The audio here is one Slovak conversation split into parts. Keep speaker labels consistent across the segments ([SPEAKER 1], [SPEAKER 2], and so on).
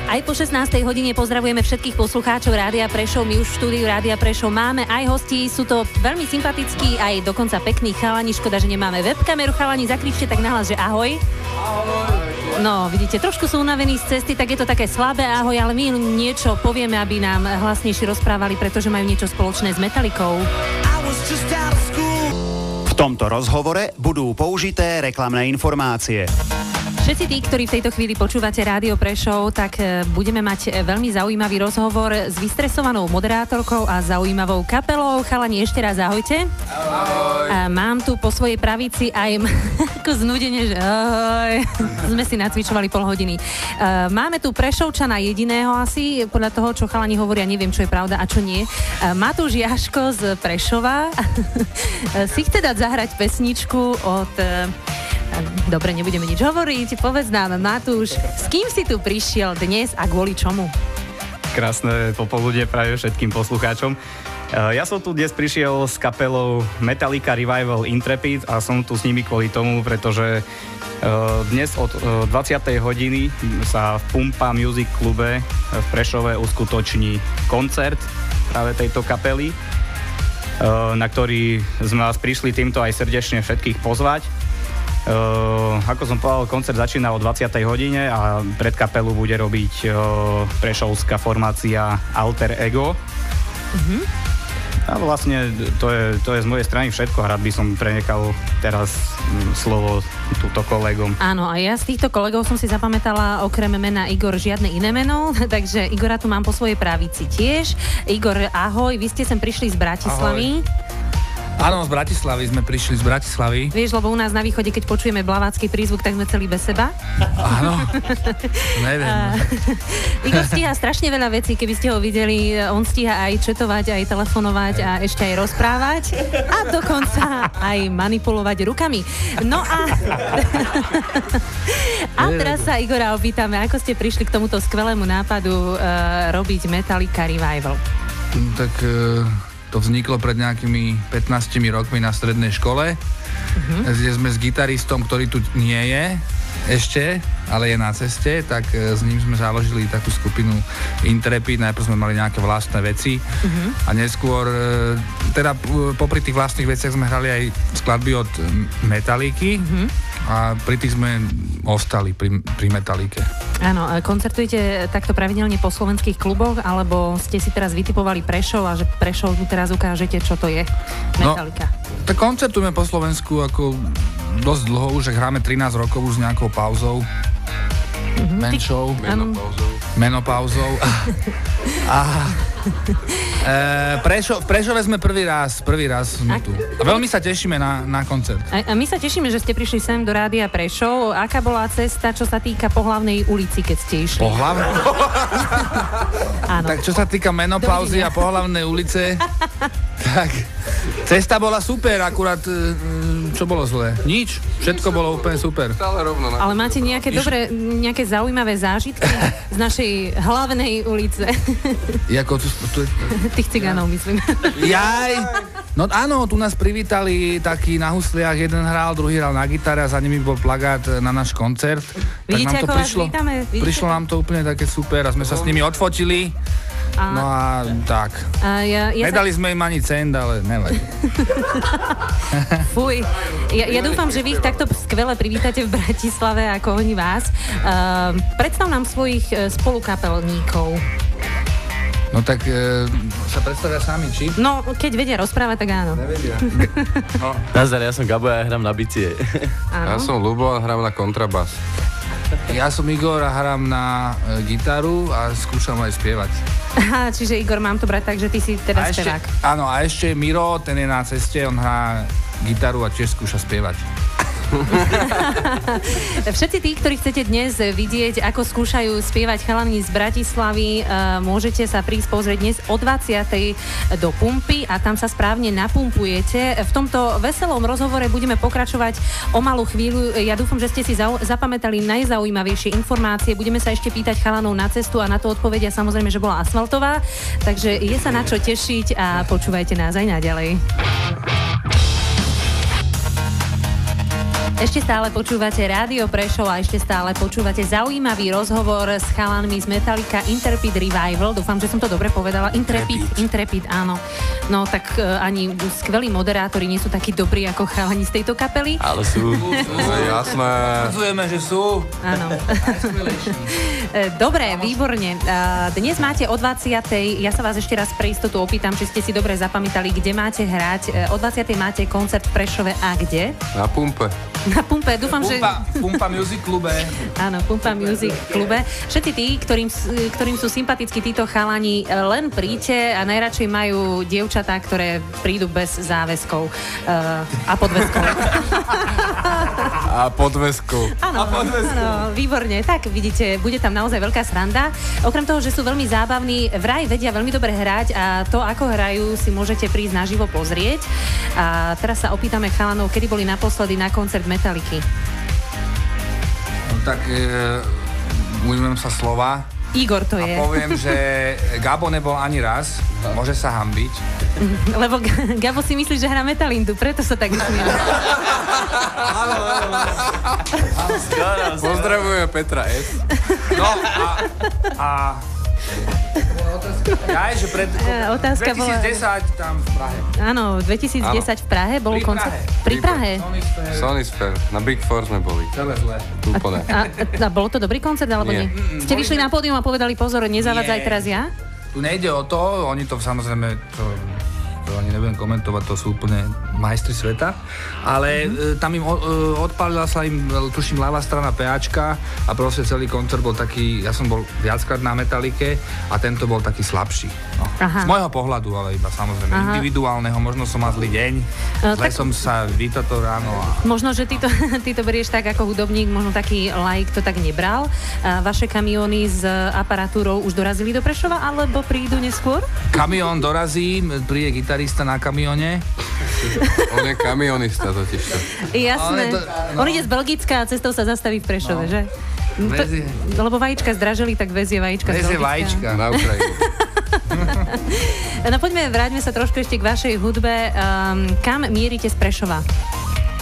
[SPEAKER 1] Aj po 16. hodine pozdravujeme všetkých poslucháčov Rádia Prešov. My už v štúdiu Rádia Prešov máme aj hostí. Sú to veľmi sympatickí, aj dokonca pekní chalani. Škoda, že nemáme webkameru. Chalani, zakričte tak nahlas, že ahoj. Ahoj. No, vidíte, trošku sú unavení z cesty, tak je to také slabé ahoj, ale my niečo povieme, aby nám hlasnejšie rozprávali, pretože majú niečo spoločné s Metallicou.
[SPEAKER 2] V tomto rozhovore budú použité reklamné informácie.
[SPEAKER 1] Všetci tí, ktorí v tejto chvíli počúvate Rádio Prešov, tak budeme mať veľmi zaujímavý rozhovor s vystresovanou moderátorkou a zaujímavou kapelou. Chalani, ešte raz ahojte. Ahoj. A mám tu po svojej pravici aj ako znudenie, že ahoj. Sme si nacvičovali pol hodiny. Máme tu Prešovčana jediného asi, podľa toho, čo chalani hovoria, neviem, čo je pravda a čo nie. Matúš Jaško z Prešova. Si chce dať zahrať pesničku od... Dobre, nebudeme nič hovoriť. Povedz nám, Matúš, s kým si tu prišiel dnes a kvôli čomu?
[SPEAKER 3] Krásne popoludne prajem všetkým poslucháčom. Ja som tu dnes prišiel s kapelou Metallica Revival Intrepid a som tu s nimi kvôli tomu, pretože dnes od 20. hodiny sa v Pumpa Music klube v Prešove uskutoční koncert práve tejto kapely, na ktorý sme vás prišli týmto aj srdečne všetkých pozvať. Ako som povedal, koncert začína o 20. hodine a pred kapelu bude robiť prešovská formácia Alter Ego. Mm-hmm. A vlastne to je z mojej strany všetko. Rád by som prenechal teraz slovo túto kolegom.
[SPEAKER 1] Áno, a ja z týchto kolegov som si zapamätala okrem mena Igor žiadne iné meno, takže Igora tu mám po svojej pravici tiež. Igor, ahoj, vy ste sem prišli z Bratislavy. Ahoj.
[SPEAKER 4] Áno, z Bratislavy sme prišli, z Bratislavy.
[SPEAKER 1] Vieš, lebo u nás na východe, keď počujeme blavácky prízvuk, tak sme celí bez seba.
[SPEAKER 4] Áno, neviem.
[SPEAKER 1] Igor stíha strašne veľa vecí, keby ste ho videli. On stíha aj četovať, aj telefonovať a ešte aj rozprávať. A dokonca aj manipulovať rukami. No a... A teraz sa Igora opýtame, ako ste prišli k tomuto skvelému nápadu robiť Metallica Revival.
[SPEAKER 4] Tak... To vzniklo pred nejakými 15 rokmi na strednej škole, kde sme s gitaristom, ktorý tu nie je ešte, ale je na ceste, tak s ním sme založili takú skupinu Intrepid. Najprv sme mali nejaké vlastné veci a neskôr, teda popri tých vlastných veciach sme hrali aj skladby od Metalliky a pri tých sme ostali pri Metallike.
[SPEAKER 1] Áno, koncertujete takto pravidelne po slovenských kluboch, alebo ste si teraz vytipovali Prešov a že Prešov teraz ukážete, čo to je Metallica?
[SPEAKER 4] No, tak koncertujeme po Slovensku ako dosť dlho, už hráme 13 rokov už s nejakou pauzou. Menšou. Menopauzou. A v Prešove sme prvý raz sme tu. A veľmi sa tešíme na koncert.
[SPEAKER 1] A my sa tešíme, že ste prišli sem do Rádia Prešov. Aká bola cesta, čo sa týka po hlavnej ulici, keď ste išli?
[SPEAKER 4] Po hlavnej?
[SPEAKER 1] Áno.
[SPEAKER 4] Tak čo sa týka menopauzy a po hlavnej ulice, tak cesta bola super, akurát čo bolo zlé? Nič. Všetko bolo úplne super.
[SPEAKER 1] Ale máte nejaké nejaké zaujímavé zážitky z našej hlavnej ulice? Tých cigánov, myslím.
[SPEAKER 4] Jaj! No áno, tu nás privítali takí na husliach, jeden hral, druhý hral na gitare a za nimi bol plagát na náš koncert.
[SPEAKER 1] Vidíte, ako vás vítame?
[SPEAKER 4] Prišlo nám to úplne také super a sme sa s nimi odfotili. No a tak. Nedali sme im ani cent, ale nevadí.
[SPEAKER 1] Fuj. Ja dúfam, že vy ich takto skvele privítate v Bratislave, ako oni vás. Predstav nám svojich spolukapelníkov.
[SPEAKER 4] No tak sa predstavia sami, či?
[SPEAKER 1] No, keď vedia rozprávať, tak áno.
[SPEAKER 4] Nevedia.
[SPEAKER 5] No. Nazdar, ja som Gabo a ja hrám na bicie.
[SPEAKER 6] Ja som Ľubo a hrám na kontrabas.
[SPEAKER 4] Ja som Igor a hrám na gitaru a skúšam aj spievať.
[SPEAKER 1] Aha, čiže Igor, mám to brať tak, že ty si teda spevák.
[SPEAKER 4] Áno, a ešte Miro, ten je na ceste, on hrá gitaru a tiež skúša spievať.
[SPEAKER 1] Všetci tí, ktorí chcete dnes vidieť, ako skúšajú spievať chalani z Bratislavy, môžete sa prísť pozrieť dnes o 20. do Pumpy a tam sa správne napumpujete. V tomto veselom rozhovore budeme pokračovať o malú chvíľu. Ja dúfam, že ste si zapamätali najzaujímavejšie informácie. Budeme sa ešte pýtať chalanov na cestu a na to odpovedia samozrejme, že bola asfaltová. Takže je sa na čo tešiť a počúvajte nás aj naďalej. Ešte stále počúvate Rádio Prešov a ešte stále počúvate zaujímavý rozhovor s chalanmi z Metallica Intrepid Revival. Dúfam, že som to dobre povedala. Intrepid, áno. No tak ani skvelí moderátori nie sú takí dobrí ako chalani z tejto kapely.
[SPEAKER 5] Ale sú.
[SPEAKER 6] Jasné.
[SPEAKER 4] Podzujeme, že sú.
[SPEAKER 1] Áno. Dobre, výborne. Dnes máte o 20:00, ja sa vás ešte raz pre istotu opýtam, či ste si dobre zapamätali, kde máte hrať. O 20:00 máte koncert v Prešove a kde?
[SPEAKER 6] Na Pumpe.
[SPEAKER 1] Na Pumpe, dúfam, že...
[SPEAKER 4] Pumpa Music Klube.
[SPEAKER 1] Áno, Pumpa Music Klube. Všetci tí, ktorým sú sympatickí títo chalani, len príďte a najradšej majú dievčatá, ktoré prídu bez záväzkov a podväzkov.
[SPEAKER 6] A podväzkou.
[SPEAKER 1] Áno, výborne. Tak vidíte, bude tam naozaj veľká sranda. Okrem toho, že sú veľmi zábavní, vraj vedia veľmi dobre hrať a to, ako hrajú, si môžete prísť naživo pozrieť. A teraz sa opýtame chalanov, kedy boli naposledy na koncert Metalliky.
[SPEAKER 4] No tak ujmem sa slova.
[SPEAKER 1] Igor to je.
[SPEAKER 4] A poviem, že Gabo nebol ani raz, môže sa hanbiť.
[SPEAKER 1] Lebo Gabo si myslí, že hrá Metalindu, preto sa tak usmieva.
[SPEAKER 6] Pozdravujeme Petra S.
[SPEAKER 4] No a ja, že
[SPEAKER 1] otázka
[SPEAKER 4] 2010
[SPEAKER 1] bola...
[SPEAKER 4] tam v Prahe.
[SPEAKER 1] Áno, 2010 v Prahe bol koncert. Pri Prahe?
[SPEAKER 6] Sonisphere. Na Big Four sme boli.
[SPEAKER 4] Celé zle.
[SPEAKER 6] Úplne.
[SPEAKER 1] A bol to dobrý koncert, alebo nie? Ste vyšli na pódium a povedali, pozor, nezavadzaj teraz ja?
[SPEAKER 4] Tu nejde o to, oni to samozrejme, to ani nebudem komentovať, to sú úplne majstri sveta, ale tam im odpálila sa im, tuším, ľavá strana PAčka a proste celý koncert bol taký, ja som bol viackrát na Metallike a tento bol taký slabší. No. Z môjho pohľadu, ale iba samozrejme individuálneho, možno som mal zlý deň, zle som sa vytoto ráno.
[SPEAKER 1] Možno, že ty to berieš tak ako hudobník, možno taký laik to tak nebral. Vaše kamióny s aparatúrou už dorazili do Prešova, alebo prídu neskôr?
[SPEAKER 4] Kamión dorazí, príde gitarista na kamióne.
[SPEAKER 6] On je kamionista totižto.
[SPEAKER 1] Jasné. On ide z Belgicka a cestou sa zastaví v Prešove, že? Lebo vajíčka zdražili, tak vezie vajíčka z Belgicka.
[SPEAKER 4] Vezie vajíčka.
[SPEAKER 6] Na Ukrajinu.
[SPEAKER 1] No poďme, vráťme sa trošku ešte k vašej hudbe. Kam mierite z Prešova?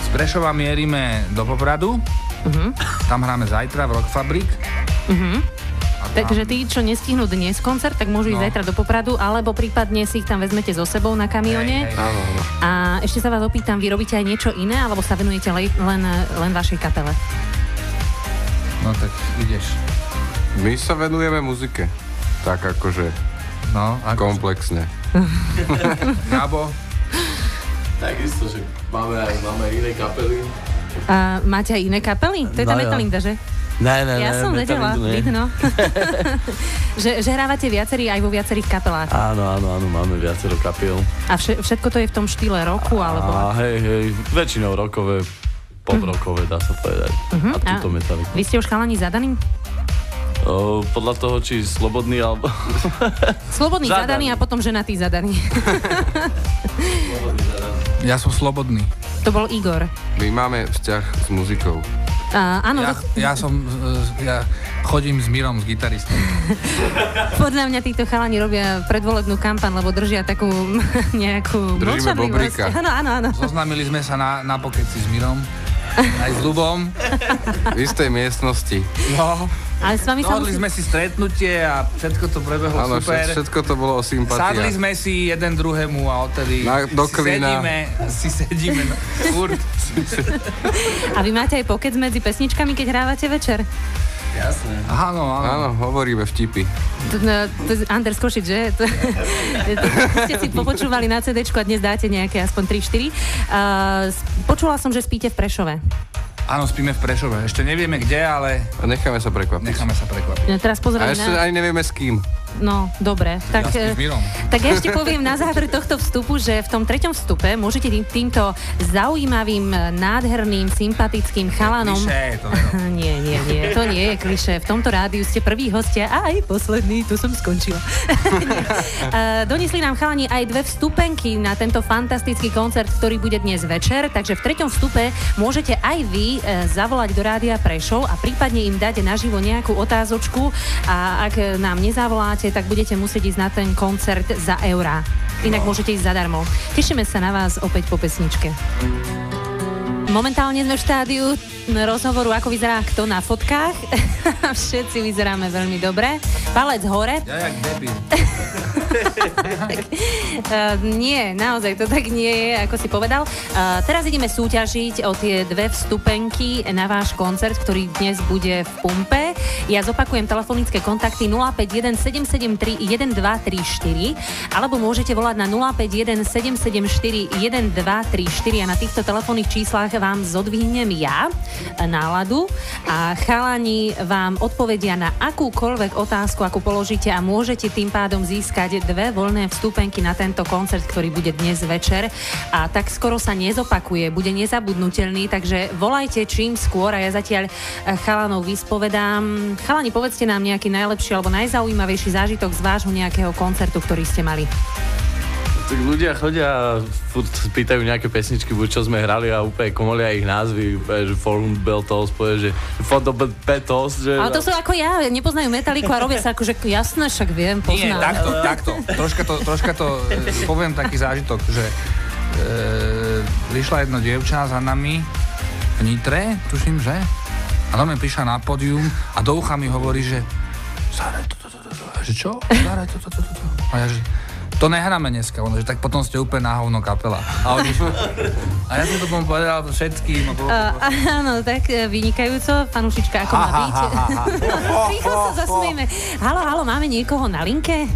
[SPEAKER 4] Z Prešova mierime do Popradu. Tam hráme zajtra v Rock Fabrik. Takže tí, čo nestihnú dnes koncert, tak môžu ísť zajtra do Popradu, alebo prípadne si ich tam vezmete so sebou na kamióne. A ešte sa vás opýtam, vy robíte aj niečo iné, alebo sa venujete len vašej kapele? No tak ideš.
[SPEAKER 6] My sa venujeme muzike. Tak akože komplexne.
[SPEAKER 4] Gabo?
[SPEAKER 5] Takisto, že máme iné kapely.
[SPEAKER 1] A máte aj iné kapely? To je tá Metalinda, že?
[SPEAKER 5] Ne,
[SPEAKER 1] ja som vedela, vidno. že hrávate viacerí aj vo viacerých kapelách.
[SPEAKER 5] Áno, máme viacero kapiel.
[SPEAKER 1] A všetko to je v tom štýle roku, alebo?
[SPEAKER 5] Hej, väčšinou rokové, pop-rokové, dá sa povedať. A túto Metallica.
[SPEAKER 1] Vy ste už chalani zadaní?
[SPEAKER 5] Podľa toho, či slobodný, alebo...
[SPEAKER 1] Slobodný zadaný a potom ženatý zadaný.
[SPEAKER 4] Ja som slobodný.
[SPEAKER 1] To bol Igor.
[SPEAKER 6] My máme vzťah s muzikou.
[SPEAKER 1] Áno.
[SPEAKER 4] Ja chodím s Mírom, s gitaristom.
[SPEAKER 1] Podľa mňa títo chalani robia predvolebnú kampaň, lebo držia takú nejakú
[SPEAKER 6] držíme bobrika.
[SPEAKER 1] Áno.
[SPEAKER 4] Zoznámili sme sa na pokeci s Mírom, aj s Ľubom.
[SPEAKER 6] V istej miestnosti.
[SPEAKER 4] No.
[SPEAKER 1] Ale s vami
[SPEAKER 4] dohodli sme si stretnutie a všetko to prebehlo super.
[SPEAKER 6] Všetko to bolo o sympatiách.
[SPEAKER 4] Sadli sme si jeden druhému a odtedy si sedíme furt.
[SPEAKER 1] A vy máte aj pokec medzi pesničkami, keď hrávate večer?
[SPEAKER 5] Jasné.
[SPEAKER 6] Áno, hovoríme vtipy.
[SPEAKER 1] Anders Košič, že? Ste si popočúvali na CDčku a dnes dáte nejaké aspoň 3-4. Počula som, že spíte v Prešove.
[SPEAKER 4] Áno, spíme v Prešove. Ešte nevieme kde, ale...
[SPEAKER 6] Necháme sa prekvapiť.
[SPEAKER 1] Teraz pozerám
[SPEAKER 6] a ešte ani nevieme s kým.
[SPEAKER 1] No, dobre. Tak ja ešte poviem na záver tohto vstupu, že v tom 3. vstupe môžete týmto zaujímavým, nádherným, sympatickým chalanom...
[SPEAKER 4] Klišé, to
[SPEAKER 1] Nie, to nie je klišé. V tomto rádiu ste prví hostia a aj posledný, tu som skončila. Doniesli nám chalani aj 2 vstupenky na tento fantastický koncert, ktorý bude dnes večer, takže v 3. vstupe môžete aj vy zavolať do Rádia Prešov a prípadne im dať naživo nejakú otázočku a ak nám nezavoláte, tak budete musieť ísť na ten koncert za eurá. Inak môžete ísť zadarmo. Tešíme sa na vás opäť po pesničke. Momentálne sme v štádiu rozhovoru, ako vyzerá kto na fotkách. Všetci vyzeráme veľmi dobre. Palec hore.
[SPEAKER 4] Ja jak debil.
[SPEAKER 1] Nie, naozaj to tak nie je, ako si povedal. Teraz ideme súťažiť o tie 2 vstupenky na váš koncert, ktorý dnes bude v Pumpe. Ja zopakujem telefonické kontakty 051 773 1234 alebo môžete volať na 051 774 1234 a na týchto telefónnych číslach vám zodvihnem ja náladu a chalani vám odpovedia na akúkoľvek otázku, akú položíte a môžete tým pádom získať 2 voľné vstupenky na tento koncert, ktorý bude dnes večer a tak skoro sa nezopakuje, bude nezabudnutelný, takže volajte čím skôr a ja zatiaľ chalanov vyspovedám. Chalani, povedzte nám nejaký najlepší alebo najzaujímavejší zážitok z vášho nejakého koncertu, ktorý ste mali.
[SPEAKER 5] Tak ľudia chodia a furt pýtajú nejaké pesničky, buď čo sme hrali a úplne komolia ich názvy, úplne, že Forum Beltos, povie, že Fotobetos, že...
[SPEAKER 1] Ale to sú ako ja, nepoznajú Metaliku a robia sa akože jasné, však viem, poznám.
[SPEAKER 4] Nie, takto. Troška to poviem taký zážitok, že prišla jedno dievča za nami v Nitre, tuším, že? A ona mi prišla na pódium a do ucha mi hovorí, že zahraj toto. Že čo? Zahraj toto. A ja, že to nehráme dneska, že tak potom ste úplne na hovno kapela. A ja som to potom povedal všetkým.
[SPEAKER 1] Áno, tak vynikajúco, fanúšička, ako má byť. Rýchlo sa zasmieme. Haló, máme niekoho na linke?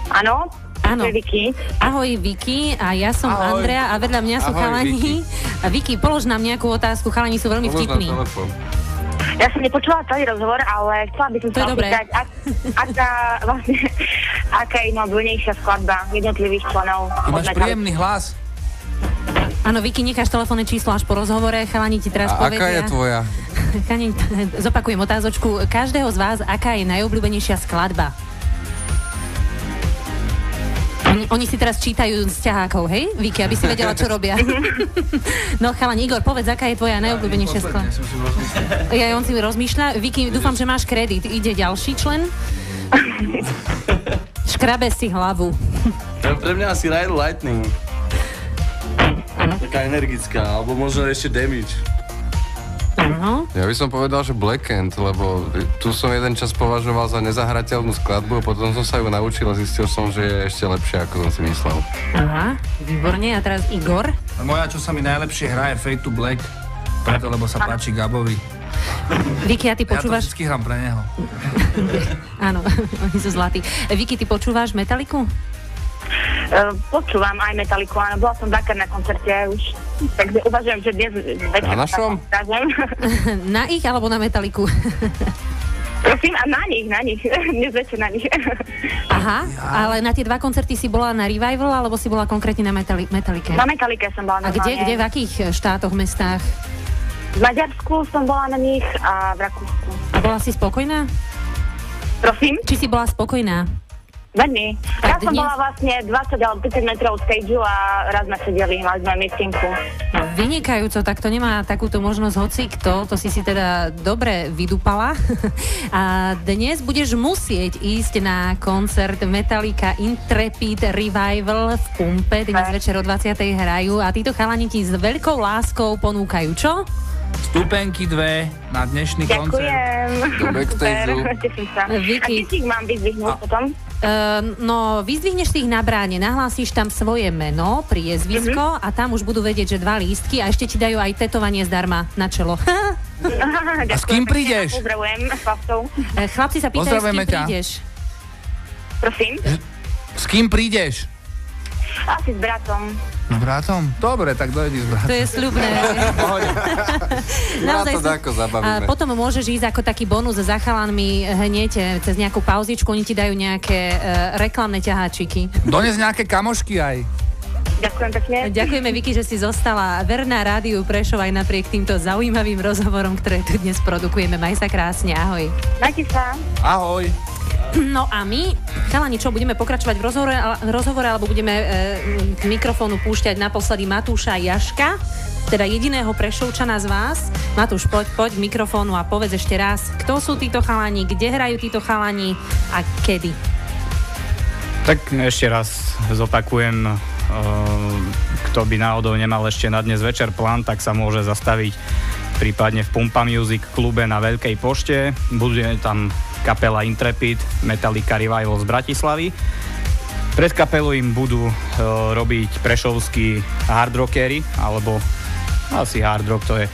[SPEAKER 7] Áno.
[SPEAKER 1] Áno.
[SPEAKER 7] Vicky.
[SPEAKER 1] Ahoj, Vicky, a ja som Andrea a vedľa mňa sú chalani. Vicky, polož nám nejakú otázku, chalani sú veľmi vtipní.
[SPEAKER 7] Ja som nepočula celý rozhovor, ale chcela by som sa opýtať, aká je najobľúbenejšia skladba jednotlivých členov.
[SPEAKER 4] Máš príjemný hlas.
[SPEAKER 1] Áno, Vicky, necháš telefónne číslo až po rozhovore, chalani ti teraz povedia.
[SPEAKER 6] Aká je tvoja?
[SPEAKER 1] Zopakujem otázočku. Každého z vás, aká je najobľúbenejšia skladba? Oni si teraz čítajú z ťahákov, hej, Vicky, aby si vedela, čo robia. No, chalani, Igor, povedz, aká je tvoja najobľúbenejšia skladba? Ja, on si rozmýšľa. Vicky, dúfam, že máš kredit. Ide ďalší člen? Škrabe si hlavu.
[SPEAKER 5] Pre mňa asi Ride Lightning. Taká energická, alebo možno ešte Damage.
[SPEAKER 1] Uh-huh.
[SPEAKER 6] Ja by som povedal, že Black End, lebo tu som jeden čas považoval za nezahrateľnú skladbu a potom som sa ju naučil a zistil som, že je ešte lepšia, ako som si myslel.
[SPEAKER 1] Aha, výborne. A teraz Igor?
[SPEAKER 4] Moja, čo sa mi najlepšie hrá, je Fade to Black, preto, lebo sa páči Gabovi.
[SPEAKER 1] Vicky, a ty počúvaš...
[SPEAKER 4] Ja to vždycky hrám pre neho.
[SPEAKER 1] Áno, oni sú zlatí. Vicky, ty počúvaš Metaliku?
[SPEAKER 7] Počúvam aj Metaliku, áno, bola som dvakrát na koncerte už, takže uvažujem, že dnes večer...
[SPEAKER 6] Na našom?
[SPEAKER 1] Na ich alebo na Metaliku?
[SPEAKER 7] Prosím, a na nich, dnes večer na nich.
[SPEAKER 1] Aha, ale na tie 2 koncerty si bola na Revival, alebo si bola konkrétne na Metalike?
[SPEAKER 7] Na Metalike som bola normálne.
[SPEAKER 1] A kde, v akých štátoch, mestách?
[SPEAKER 7] V Maďarsku som bola na nich a v Rakúsku.
[SPEAKER 1] A bola si spokojná?
[SPEAKER 7] Prosím?
[SPEAKER 1] Či si bola spokojná?
[SPEAKER 7] Veľmi. Ja som bola vlastne 20 alebo 50 metrov od stageu a raz sme sedeli, mali sme miestinku.
[SPEAKER 1] Vynikajúco, tak to nemá takúto možnosť hocikto, to si teda dobre vydupala. A dnes budeš musieť ísť na koncert Metallica Intrepid Revival v Pumpe, dnes večer o 20. hrajú a títo chalani ti s veľkou láskou ponúkajú, čo?
[SPEAKER 4] Vstupenky 2 na dnešný koncert.
[SPEAKER 7] Ďakujem.
[SPEAKER 6] Do backstageu.
[SPEAKER 7] Teším sa.
[SPEAKER 1] Vicky.
[SPEAKER 7] A ty si ich mám vyzdvihnúť potom?
[SPEAKER 1] No, vyzdvihneš si ich na bráne, nahlásíš tam svoje meno, priezvisko a tam už budú vedieť, že 2 lístky a ešte ti dajú aj tetovanie zdarma na čelo.
[SPEAKER 4] A s kým prídeš?
[SPEAKER 7] Pozdravujem chlapcov.
[SPEAKER 1] Chlapci sa pýtajú, s kým prídeš.
[SPEAKER 7] Prosím?
[SPEAKER 4] S kým prídeš?
[SPEAKER 7] Asi s bratom.
[SPEAKER 4] S bratom? Dobre, tak dojdi s bratom.
[SPEAKER 1] To je sľubné.
[SPEAKER 6] Naozaj to ako zabavíme.
[SPEAKER 1] A potom môžeš ísť ako taký bonus za chalanmi hneď cez nejakú pauzičku, oni ti dajú nejaké reklamné ťaháčiky.
[SPEAKER 4] Dones nejaké kamošky aj.
[SPEAKER 7] Ďakujem pekne.
[SPEAKER 1] Ďakujeme, Vicky, že si zostala verná rádiu Prešov aj napriek týmto zaujímavým rozhovorom, ktoré tu dnes produkujeme. Maj sa krásne, ahoj.
[SPEAKER 7] Majte sa.
[SPEAKER 4] Ahoj.
[SPEAKER 1] No a my, chalani, čo, budeme pokračovať v rozhovore alebo budeme k mikrofónu púšťať naposledy Matúša Jaška, teda jediného Prešovčana z vás. Matúš, poď k mikrofónu a povedz ešte raz, kto sú títo chalani, kde hrajú títo chalani a kedy?
[SPEAKER 3] Tak ešte raz zopakujem, kto by náhodou nemal ešte na dnes večer plán, tak sa môže zastaviť prípadne v Pumpa Music klube na Veľkej pošte. Bude tam kapela Intrepid, Metallica Revival z Bratislavy. Pred kapelu im budú robiť prešovskí hardrockery, alebo asi hard rock to je,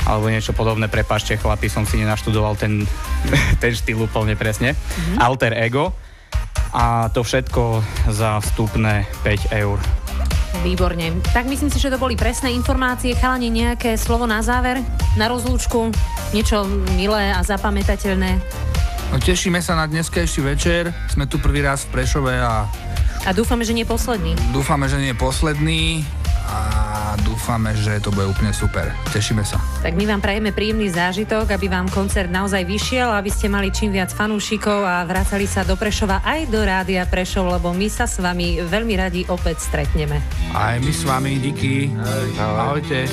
[SPEAKER 3] alebo niečo podobné, prepáčte chlapi, som si nenaštudoval ten štýl úplne presne. Alter Ego a to všetko za vstupné 5 eur.
[SPEAKER 1] Výborne. Tak myslím si, že to boli presné informácie. Chalani, nejaké slovo na záver, na rozlúčku, niečo milé a zapamätateľné?
[SPEAKER 4] No, tešíme sa na dneskejší večer. Sme tu prvý raz v Prešove
[SPEAKER 1] a dúfame, že nie je posledný.
[SPEAKER 4] Dúfame, že nie je posledný a dúfame, že to bude úplne super. Tešíme sa.
[SPEAKER 1] Tak my vám prajeme príjemný zážitok, aby vám koncert naozaj vyšiel, aby ste mali čím viac fanúšikov a vracali sa do Prešova aj do Rádia Prešov, lebo my sa s vami veľmi radi opäť stretneme.
[SPEAKER 4] Aj my s vami, díky. Ahojte.